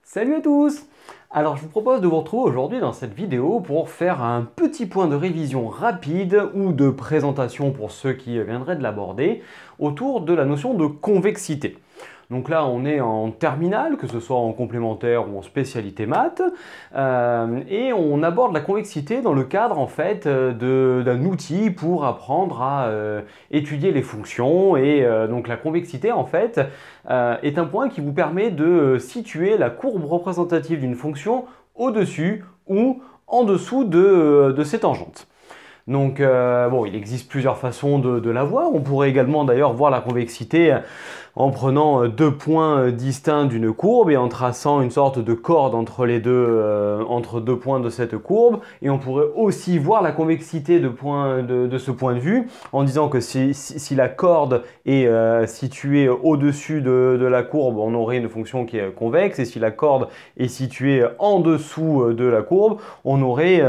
Salut à tous! Alors je vous propose de vous retrouver aujourd'hui dans cette vidéo pour faire un petit point de révision rapide ou de présentation pour ceux qui viendraient de l'aborder autour de la notion de convexité. Donc là on est en terminale, que ce soit en complémentaire ou en spécialité maths, et on aborde la convexité dans le cadre en fait d'un outil pour apprendre à étudier les fonctions et donc la convexité en fait est un point qui vous permet de situer la courbe représentative d'une fonction au-dessus ou en dessous de ses tangentes. Donc bon, il existe plusieurs façons de la voir. On pourrait également d'ailleurs voir la convexité en prenant deux points distincts d'une courbe et en traçant une sorte de corde entre les entre deux points de cette courbe. Et on pourrait aussi voir la convexité de ce point de vue en disant que si la corde est située au-dessus de la courbe, on aurait une fonction qui est convexe. Et si la corde est située en dessous de la courbe, on aurait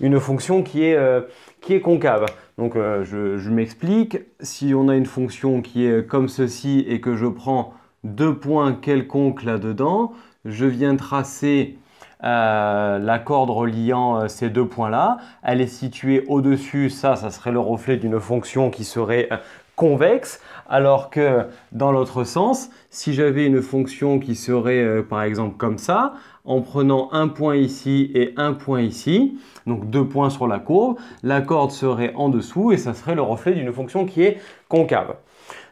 une fonction qui est concave. Donc je m'explique, si on a une fonction qui est comme ceci et que je prends deux points quelconques là-dedans, je viens tracer la corde reliant ces deux points-là, elle est située au-dessus, ça serait le reflet d'une fonction qui serait convexe, alors que dans l'autre sens, si j'avais une fonction qui serait par exemple comme ça, en prenant un point ici et un point ici, donc deux points sur la courbe, la corde serait en dessous et ça serait le reflet d'une fonction qui est concave.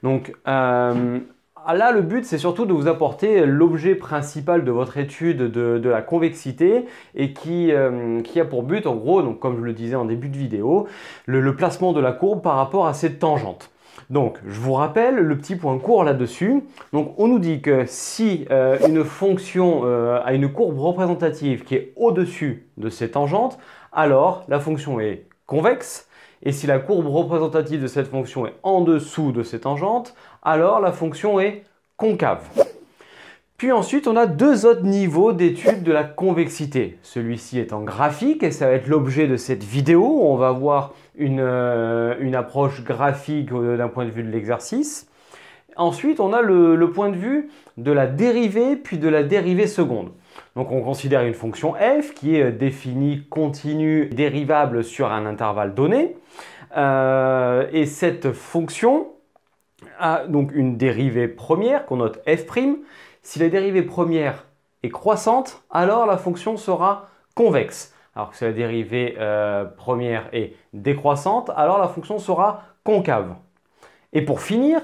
Donc là, le but, c'est surtout de vous apporter l'objet principal de votre étude de la convexité et qui a pour but, en gros, donc comme je le disais en début de vidéo, le placement de la courbe par rapport à ses tangentes. Donc, je vous rappelle le petit point court là-dessus. Donc, on nous dit que si une fonction a une courbe représentative qui est au-dessus de ses tangentes, alors la fonction est convexe. Et si la courbe représentative de cette fonction est en dessous de ses tangentes, alors la fonction est concave. Puis ensuite, on a deux autres niveaux d'étude de la convexité. Celui-ci étant graphique, et ça va être l'objet de cette vidéo. On va voir une approche graphique d'un point de vue de l'exercice. Ensuite, on a le point de vue de la dérivée, puis de la dérivée seconde. Donc on considère une fonction f qui est définie continue dérivable sur un intervalle donné. Et cette fonction a donc une dérivée première qu'on note f'. Si la dérivée première est croissante, alors la fonction sera convexe. Alors que si la dérivée première est décroissante, alors la fonction sera concave. Et pour finir,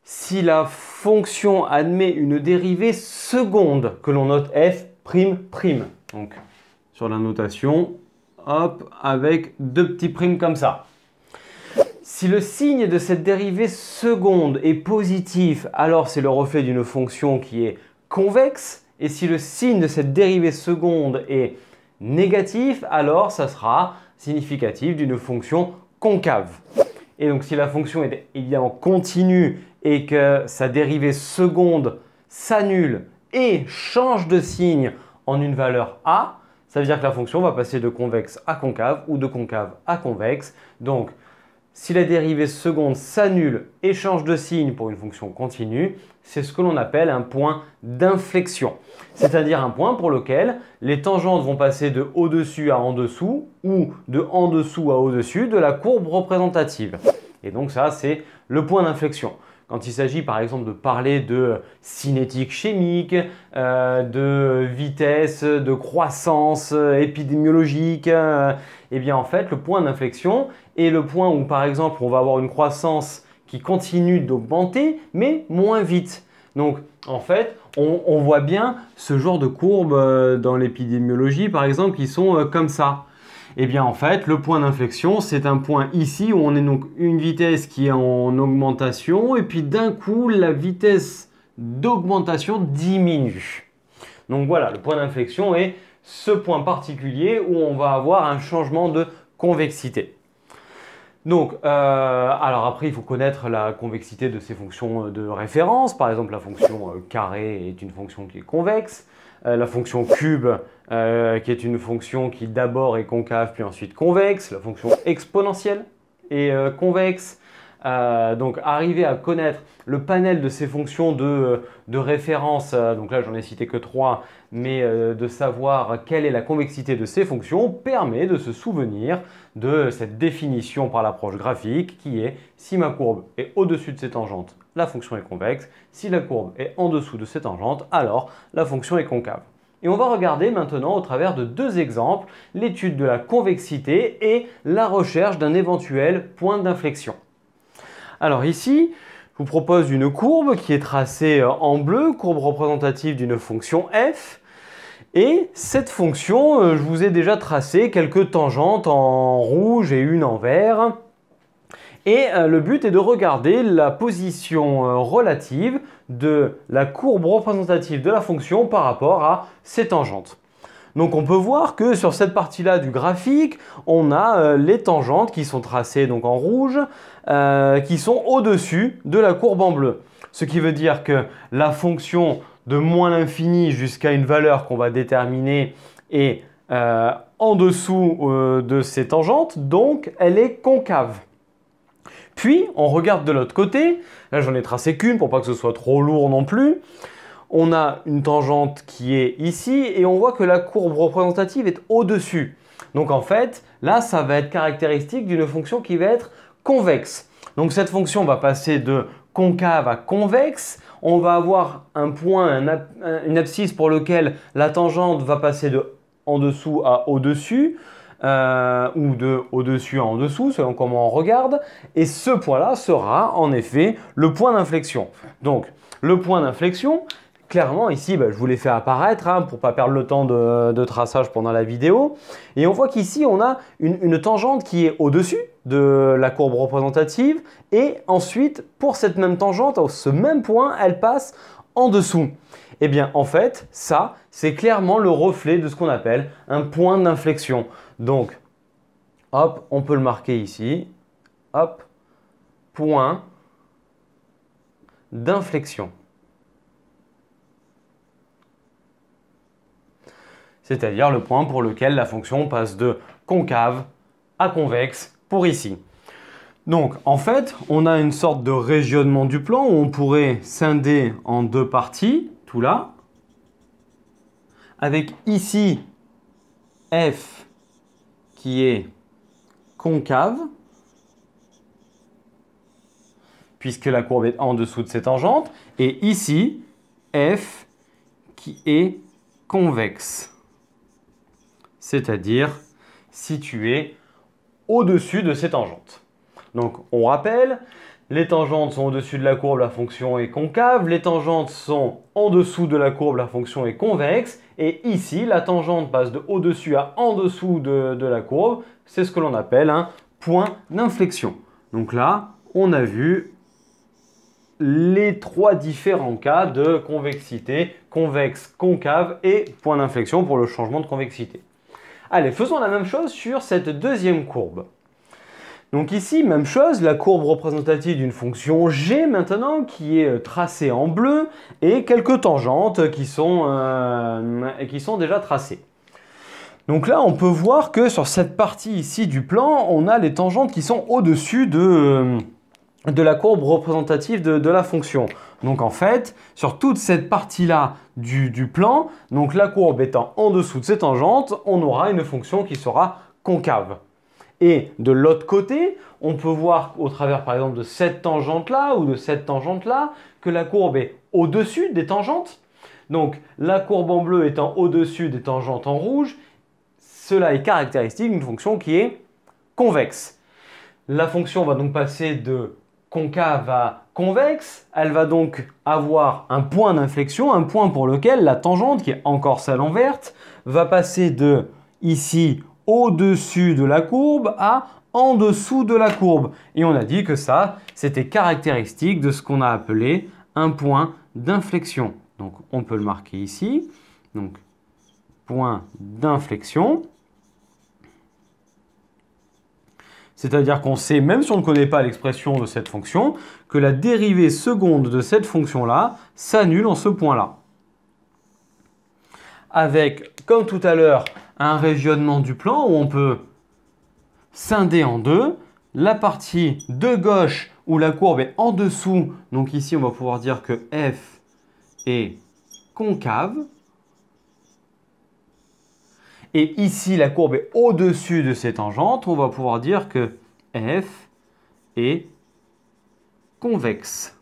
si la fonction admet une dérivée seconde que l'on note f'', donc sur la notation, hop, avec deux petits primes comme ça. Si le signe de cette dérivée seconde est positif, alors c'est le reflet d'une fonction qui est convexe. Et si le signe de cette dérivée seconde est négatif, alors ça sera significatif d'une fonction concave. Et donc si la fonction est évidemment continue et que sa dérivée seconde s'annule et change de signe en une valeur a, ça veut dire que la fonction va passer de convexe à concave ou de concave à convexe. Donc si la dérivée seconde s'annule et change de signe pour une fonction continue, c'est ce que l'on appelle un point d'inflexion. C'est-à-dire un point pour lequel les tangentes vont passer de au-dessus à en dessous ou de en dessous à au-dessus de la courbe représentative. Et donc ça, c'est le point d'inflexion. Quand il s'agit par exemple de parler de cinétique chimique, de vitesse, de croissance épidémiologique, eh bien en fait le point d'inflexion est le point où par exemple on va avoir une croissance qui continue d'augmenter mais moins vite. Donc en fait on voit bien ce genre de courbes dans l'épidémiologie par exemple qui sont comme ça. Eh bien en fait, le point d'inflexion, c'est un point ici où on a donc une vitesse qui est en augmentation et puis d'un coup, la vitesse d'augmentation diminue. Donc voilà, le point d'inflexion est ce point particulier où on va avoir un changement de convexité. Donc, alors après, il faut connaître la convexité de ces fonctions de référence. Par exemple, la fonction carré est une fonction qui est convexe. La fonction cube, qui est une fonction qui d'abord est concave puis ensuite convexe. La fonction exponentielle est convexe. donc arriver à connaître le panel de ces fonctions de référence, donc là j'en ai cité que 3, mais de savoir quelle est la convexité de ces fonctions permet de se souvenir de cette définition par l'approche graphique qui est si ma courbe est au-dessus de ces tangentes, la fonction est convexe, si la courbe est en dessous de ces tangentes, alors la fonction est concave. Et on va regarder maintenant au travers de 2 exemples l'étude de la convexité et la recherche d'un éventuel point d'inflexion. Alors ici, je vous propose une courbe qui est tracée en bleu, courbe représentative d'une fonction f. Et cette fonction, je vous ai déjà tracé quelques tangentes en rouge et une en vert. Et le but est de regarder la position relative de la courbe représentative de la fonction par rapport à ces tangentes. Donc on peut voir que sur cette partie-là du graphique, on a les tangentes qui sont tracées donc en rouge, qui sont au-dessus de la courbe en bleu. Ce qui veut dire que la fonction de moins l'infini jusqu'à une valeur qu'on va déterminer est en dessous de ces tangentes, donc elle est concave. Puis on regarde de l'autre côté, là j'en ai tracé qu'une pour pas que ce soit trop lourd non plus. On a une tangente qui est ici et on voit que la courbe représentative est au-dessus. Donc en fait, là, ça va être caractéristique d'une fonction qui va être convexe. Donc cette fonction va passer de concave à convexe. On va avoir un point, une abscisse pour lequel la tangente va passer de en dessous à au-dessus. Ou de au-dessus à en dessous, selon comment on regarde. Et ce point-là sera en effet le point d'inflexion. Donc le point d'inflexion, clairement ici, je vous l'ai fait apparaître pour ne pas perdre le temps de traçage pendant la vidéo. Et on voit qu'ici, on a une tangente qui est au-dessus de la courbe représentative. Et ensuite, pour cette même tangente, à ce même point, elle passe en dessous. Eh bien, en fait, ça, c'est clairement le reflet de ce qu'on appelle un point d'inflexion. Donc, hop, on peut le marquer ici. Hop, point d'inflexion. C'est-à-dire le point pour lequel la fonction passe de concave à convexe pour ici. Donc, en fait, on a une sorte de régionnement du plan où on pourrait scinder en 2 parties, tout là, avec ici f qui est concave, puisque la courbe est en dessous de ses tangentes, et ici f qui est convexe, c'est-à-dire situé au-dessus de ses tangentes. Donc, on rappelle, les tangentes sont au-dessus de la courbe, la fonction est concave. Les tangentes sont en dessous de la courbe, la fonction est convexe. Et ici, la tangente passe de au-dessus à en dessous de la courbe. C'est ce que l'on appelle un point d'inflexion. Donc là, on a vu les 3 différents cas de convexité, convexe, concave et point d'inflexion pour le changement de convexité. Allez, faisons la même chose sur cette deuxième courbe. Donc ici, même chose, la courbe représentative d'une fonction g maintenant qui est tracée en bleu et quelques tangentes qui sont déjà tracées. Donc là, on peut voir que sur cette partie ici du plan, on a les tangentes qui sont au-dessus de la courbe représentative de la fonction. Donc en fait, sur toute cette partie-là du plan, donc la courbe étant en dessous de ces tangentes, on aura une fonction qui sera concave. Et de l'autre côté, on peut voir au travers par exemple de cette tangente-là ou de cette tangente-là que la courbe est au-dessus des tangentes. Donc la courbe en bleu étant au-dessus des tangentes en rouge, cela est caractéristique d'une fonction qui est convexe. La fonction va donc passer de concave à convexe. Elle va donc avoir un point d'inflexion, un point pour lequel la tangente, qui est encore celle en verte, va passer de ici au-dessus de la courbe à en dessous de la courbe. Et on a dit que ça, c'était caractéristique de ce qu'on a appelé un point d'inflexion. Donc, on peut le marquer ici. Donc, point d'inflexion. C'est-à-dire qu'on sait, même si on ne connaît pas l'expression de cette fonction, que la dérivée seconde de cette fonction-là s'annule en ce point-là. Avec, comme tout à l'heure, un régionnement du plan où on peut scinder en 2. La partie de gauche où la courbe est en dessous. Donc ici, on va pouvoir dire que F est concave. Et ici, la courbe est au-dessus de ces tangentes. On va pouvoir dire que F est convexe.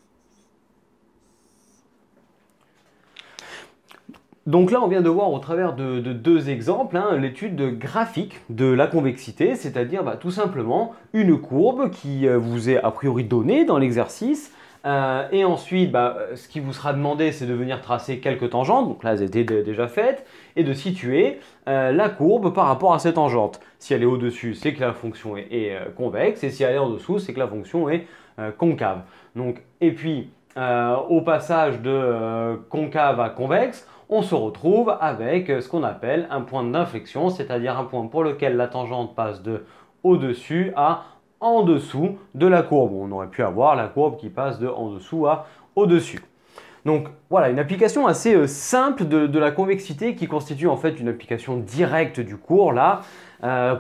Donc là, on vient de voir au travers de deux exemples l'étude graphique de la convexité, c'est-à-dire tout simplement une courbe qui vous est a priori donnée dans l'exercice. Et ensuite, ce qui vous sera demandé, c'est de venir tracer quelques tangentes, donc là, elles étaient déjà faites, et de situer la courbe par rapport à ces tangentes. Si elle est au-dessus, c'est que la fonction est convexe, et si elle est en dessous, c'est que la fonction est concave. Donc, et puis, au passage de concave à convexe, on se retrouve avec ce qu'on appelle un point d'inflexion, c'est-à-dire un point pour lequel la tangente passe de au-dessus à en dessous de la courbe. On aurait pu avoir la courbe qui passe de en dessous à au-dessus. Donc voilà, une application assez simple de la convexité qui constitue en fait une application directe du cours là.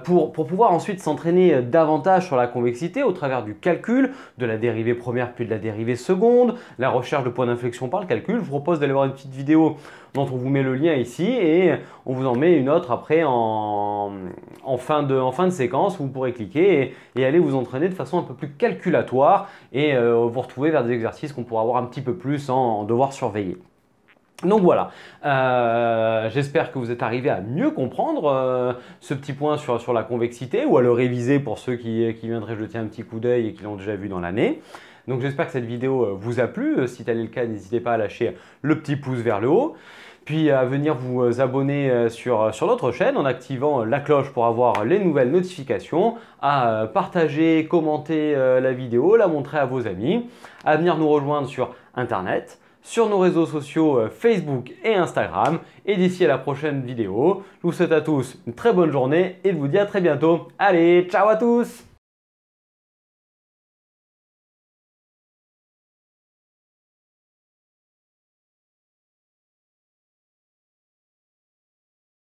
Pour pouvoir ensuite s'entraîner davantage sur la convexité au travers du calcul de la dérivée première puis de la dérivée seconde, la recherche de points d'inflexion par le calcul, je vous propose d'aller voir une petite vidéo dont on vous met le lien ici et on vous en met une autre après en fin de séquence où vous pourrez cliquer et aller vous entraîner de façon un peu plus calculatoire et vous retrouver vers des exercices qu'on pourra avoir un petit peu plus en devoir surveiller. Donc voilà, j'espère que vous êtes arrivé à mieux comprendre ce petit point sur la convexité ou à le réviser pour ceux qui viendraient jeter un petit coup d'œil et qui l'ont déjà vu dans l'année. Donc j'espère que cette vidéo vous a plu. Si tel est le cas, n'hésitez pas à lâcher le petit pouce vers le haut. Puis à venir vous abonner sur notre chaîne en activant la cloche pour avoir les nouvelles notifications, à partager, commenter la vidéo, la montrer à vos amis, à venir nous rejoindre sur Internet, sur nos réseaux sociaux Facebook et Instagram. Et d'ici à la prochaine vidéo, je vous souhaite à tous une très bonne journée et je vous dis à très bientôt. Allez, ciao à tous!